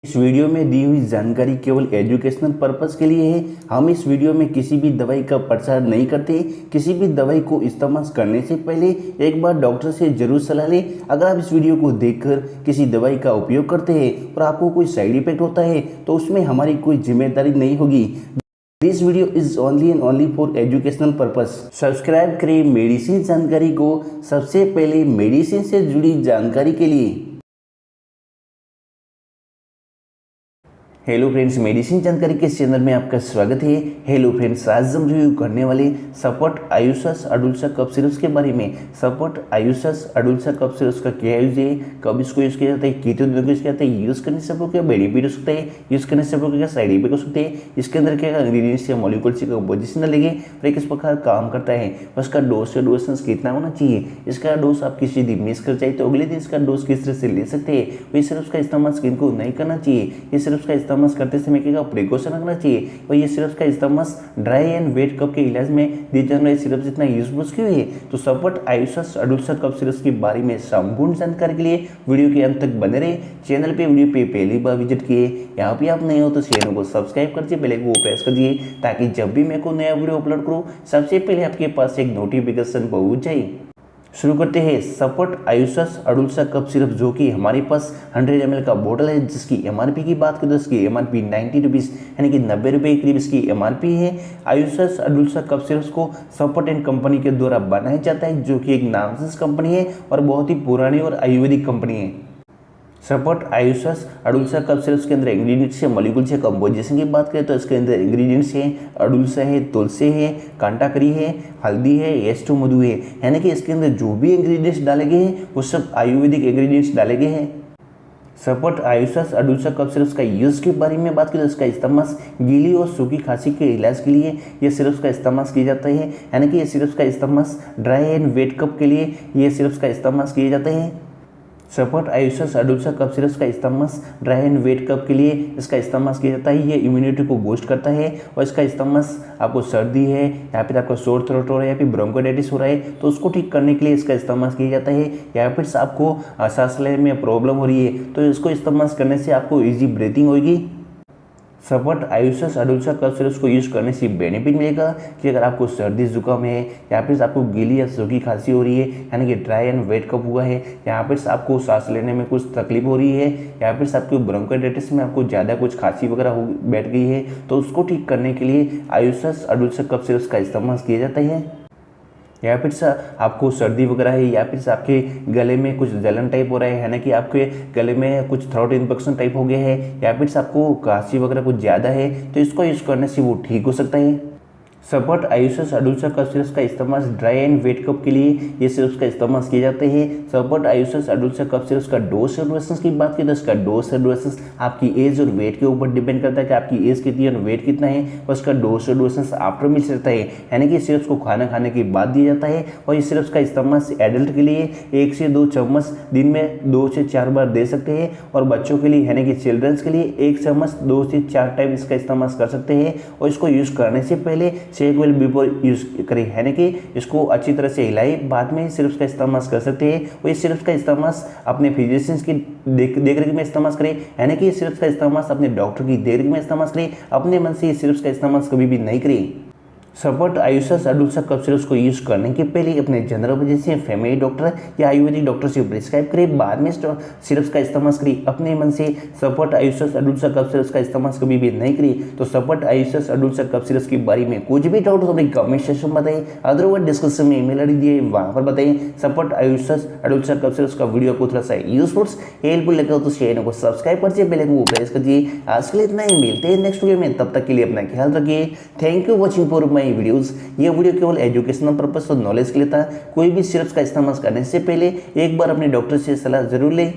इस वीडियो में दी हुई जानकारी केवल एजुकेशनल पर्पस के लिए है। हम इस वीडियो में किसी भी दवाई का प्रचार नहीं करते। किसी भी दवाई को इस्तेमाल करने से पहले एक बार डॉक्टर से जरूर सलाह लें। अगर आप इस वीडियो को देखकर किसी दवाई का उपयोग करते हैं और आपको कोई साइड इफेक्ट होता है तो उसमें हमारी कोई जिम्मेदारी नहीं होगी। This video is only and only for educational purpose. Subscribe करें मेडिसिन जानकारी को सबसे पहले मेडिसिन से जुड़ी जानकारी के लिए। हेलो फ्रेंड्स, मेडिसिन जानकारी के चैनल में आपका स्वागत है। हेलो फ्रेंड्स, आज हम रिव्यू करने वाले सपोर्ट आयुषस अडुल्सा कफ सिरप्स के बारे में। सपोर्ट आयुषस अडुल्सा कफ सिरप्स का क्या यूज है, कब इसको यूज किया जाता है, कितने दिनों को यूज किया जाता है, यूज करने से आपको क्या बेनिफिट हो सकता है, यूज करने से आपको क्या साइड इफेक्ट हो सकते हैं, इसके अंदर क्या इंग्रीडियंट्स या मॉलिक्यूल्स का कंपोजिशन लगे और किस प्रकार काम करता है, उसका डोज या डोसेंस कितना होना चाहिए, इसका डोज आप किसी दिन मिस कर जाए तो अगले दिन इसका डोज किस तरह से ले सकते हैं, ये सिरप्स का इस्तेमाल स्किन को नहीं करना चाहिए, ये सिरप्स का इस्तेमाल करते समय क्या प्रिकॉशन रखना चाहिए और ये सिरप्स का इस्तेमाल ड्राई एंड वेट कफ के इलाज में दी जाने वाले सिरप्स इतना यूजफुल क्यों है। तो सपोर्ट आयुषस अडुल्सा कफ सिरप्स के बारे में संपूर्ण जानकारी के लिए वीडियो के अंत तक बने रहे। चैनल पे वीडियो पे पहली बार विजिट किए, यहाँ पे आप नए हो तो चैनल को सब्सक्राइब कर दीजिए, बेल आइकन को प्रेस कर दीजिए ताकि जब भी मैं कोई नया वीडियो अपलोड करूँ सबसे पहले आपके पास एक नोटिफिकेशन पहुंच जाए। शुरू करते हैं सपोर्ट आयुषस अडुल्सा कफ सिरप, जो कि हमारे पास 100 ml का बोतल है, जिसकी एमआरपी की बात करें तो इसकी एमआरपी 90 रुपीज़ यानी कि 90 रुपये के करीब इसकी एमआरपी है। आयुषस अडुल्सा कफ सिरप्स को सपोर्ट एंड कंपनी के द्वारा बनाया जाता है, जो कि एक नामसेस कंपनी है और बहुत ही पुरानी और आयुर्वेदिक कंपनी है। सपोर्ट आयुषस अडुल्सा कफ सिरप्स के अंदर इंग्रेडिएंट्स है, मॉलिक्यूल्स है, कंपोजिशन की बात करें तो इसके अंदर इंग्रेडिएंट्स है अडुल्सा है, तुलसी है, कांटाकरी है, हल्दी है, एस्टो मधु है, यानी कि इसके अंदर जो भी इंग्रेडिएंट्स डाले गए हैं वो सब आयुर्वेदिक इंग्रेडिएंट्स डाले गए हैं। सपोर्ट आयुषस अडुल्सा कफ सिरप्स का यूज़ के बारे में बात करें तो इसका इस्तेमाल गीली और सूखी खांसी के इलाज के लिए ये सिरप्स का इस्तेमाल किया जाता है, यानी कि ये सिरप्स का इस्तेमाल ड्राई एंड वेट कफ के लिए ये सिरप्स का इस्तेमाल किए जाते हैं। सपोर्ट आयुषस अडुल्सा कफ सिरप्स का इस्तेमाल ड्राई एंड वेट कफ के लिए इसका इस्तेमाल किया जाता है। ये इम्यूनिटी को बूस्ट करता है और इसका इस्तेमाल आपको सर्दी है या फिर आपको सोर थ्रोट हो रहा है या फिर ब्रोंकोडाइटिस हो रहा है तो उसको ठीक करने के लिए इसका इस्तेमाल किया जाता है, या फिर आपको सांस लेने में प्रॉब्लम हो रही है तो इसको इस्तेमाल करने से आपको ईजी ब्रीथिंग होगी। सपोर्ट आयुषस अडुल्सा कफ सिरप्स को यूज़ करने से बेनिफिट मिलेगा कि अगर आपको सर्दी जुकाम है या फिर आपको गीली या सूखी खांसी हो रही है यानी कि ड्राई एंड वेट कफ हुआ है, या फिर आपको सांस लेने में कुछ तकलीफ हो रही है, या फिर आपको ब्रोंकोडाइटिस में आपको ज़्यादा कुछ खांसी वगैरह हो बैठ गई है तो उसको ठीक करने के लिए आयुषस अडुल्सा कफ सिरप्स का इस्तेमाल किया जाता है। या फिर आपको सर्दी वगैरह है या फिर आपके गले में कुछ जलन टाइप हो रहा है, यानी कि आपके गले में कुछ थ्रोट इन्फेक्शन टाइप हो गया है, या फिर आपको खांसी वगैरह कुछ ज़्यादा है तो इसको यूज़ करने से वो ठीक हो सकता है। सपोर्ट आयुषस अडुल्सा कफ सिरप्स का इस्तेमाल ड्राई एंड वेट कफ के लिए ये सिरप्स का इस्तेमाल किए जाते हैं। सपोर्ट आयुषस अडुल्सा कफ सिरप्स का डोज और डोसेंस की बात करें तो इसका डोज और डोसेंस आपकी एज और वेट के ऊपर डिपेंड करता है कि आपकी एज कितनी है और वेट कितना है, और उसका डोज और डोसेंस आफ्टर मिल सकता है, यानी कि सिरप्स को खाना खाने के बाद दिया जाता है। और इस सिरप्स का इस्तेमाल एडल्ट के लिए 1 से 2 चम्मच दिन में 2 से 4 बार दे सकते हैं, और बच्चों के लिए यानी कि चिल्ड्रंस के लिए 1 चम्मच 2 से 4 टाइम इसका इस्तेमाल कर सकते हैं। और इसको यूज़ करने से पहले शेक वेल बिफोर यूज करें, यानी कि इसको अच्छी तरह से हिलाए बाद में सिरप्स का इस्तेमाल कर सकते हैं। और इस सिरप्स का इस्तेमाल अपने फिजिशियंस की देख रेख में इस्तेमाल करें, यानी कि इस सिरप्स का इस्तेमाल अपने डॉक्टर की देख रेख में इस्तेमाल करें, अपने मन से इस सिरप्स का इस्तेमाल कभी भी नहीं करें। सपोर्ट आयुषस अडुल्सा कफ सिरप्स को यूज़ करने के पहले अपने जनरल फिजिशियन, फैमिली डॉक्टर या आयुर्वेदिक डॉक्टर से प्रिस्क्राइब करें, बाद में सिरप्स का इस्तेमाल करें अपने मन से। सपोर्ट आयुषस अडुल्सा कफ सिरप्स का इस्तेमाल कभी भी नहीं करें। तो सपोर्ट आयुषस अडुल्सा कफ सिरप्स के बारे में कुछ भी डाउट हो तो कमेंट सेक्शन में बताएं, अदरवाइज डिस्क्रिप्शन में ईमेल आईडी दिए वहाँ पर बताएं। सपोर्ट आयुषस अडुल्सा कफ सिरप्स का वीडियो को थोड़ा सा यूजफुल हेल्पफुल लगा तो चैनल को सब्सक्राइब कर दीजिए, बेल आइकन को प्रेस कर दीजिए। आज के लिए इतना ही, मिलते हैं नेक्स्ट वीडियो में, तब तक के लिए अपना ख्याल रखिए। Thank you watching for my videos. ये वीडियो केवल एजुकेशनल पर्पस और नॉलेज के लिए था। कोई भी सिरप्स का इस्तेमाल करने से पहले एक बार अपने डॉक्टर से सलाह जरूर लें।